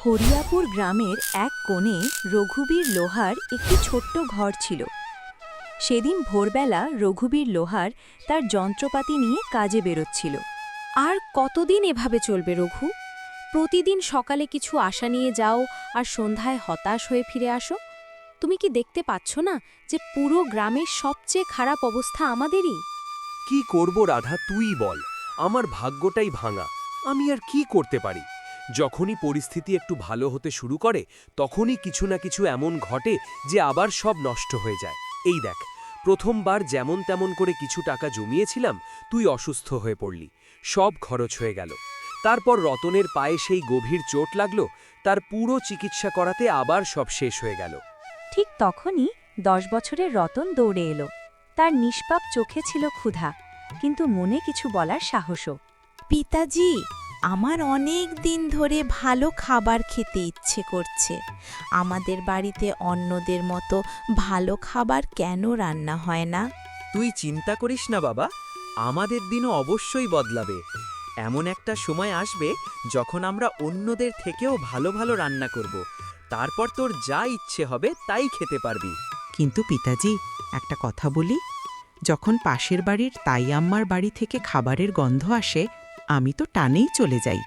হরিয়াপুর গ্রামের এক কোণে রঘুবীর লোহার একটি ছোট্ট ঘর ছিল। সেদিন ভোরবেলা রঘুবীর লোহার তার যন্ত্রপাতি নিয়ে কাজে বেরোচ্ছিল। আর কতদিন এভাবে চলবে রঘু? প্রতিদিন সকালে কিছু আশা নিয়ে যাও আর সন্ধ্যায় হতাশ হয়ে ফিরে আসো। তুমি কি দেখতে পাচ্ছ না যে পুরো গ্রামের সবচেয়ে খারাপ অবস্থা আমাদেরই? কি করব রাধা, তুই বল। আমার ভাগ্যটাই ভাঙা। আমি আর কি করতে পারি? যখনই পরিস্থিতি একটু ভালো হতে শুরু করে তখনই কিছু না কিছু এমন ঘটে যে আবার সব নষ্ট হয়ে যায়। এই দেখ, প্রথমবার যেমন তেমন করে কিছু টাকা জমিয়েছিলাম, তুই অসুস্থ হয়ে পড়লি, সব খরচ হয়ে গেল। তারপর রতনের পায়ে সেই গভীর চোট লাগলো, তার পুরো চিকিৎসা করাতে আবার সব শেষ হয়ে গেল। ঠিক তখনই 10 বছরের রতন দৌড়ে এলো। তার নিষ্পাপ চোখে ছিল ক্ষুধা, কিন্তু মনে কিছু বলার সাহসও। পিতাজি, আমার অনেক দিন ধরে ভালো খাবার খেতে ইচ্ছে করছে। আমাদের বাড়িতে অন্যদের মতো ভালো খাবার কেন রান্না হয় না? তুই চিন্তা করিস না বাবা, আমাদের দিনও অবশ্যই বদলাবে। এমন একটা সময় আসবে যখন আমরা অন্যদের থেকেও ভালো ভালো রান্না করব। তারপর তোর যা ইচ্ছে হবে তাই খেতে পারবি। কিন্তু পিতাজি, একটা কথা বলি, যখন পাশের বাড়ির তাই আম্মার বাড়ি থেকে খাবারের গন্ধ আসে, আমি তো টানেই চলে যাই।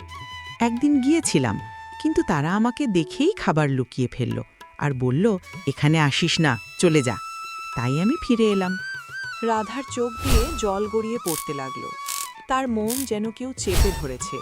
একদিন গিয়েছিলাম, কিন্তু তারা আমাকে দেখেই খাবার লুকিয়ে ফেলল আর বলল, এখানে আসিস না, চলে যা। তাই আমি ফিরে এলাম। রাধার চোখ দিয়ে জল গড়িয়ে পড়তে লাগল। তার মন যেন কেউ চেপে ধরেছে।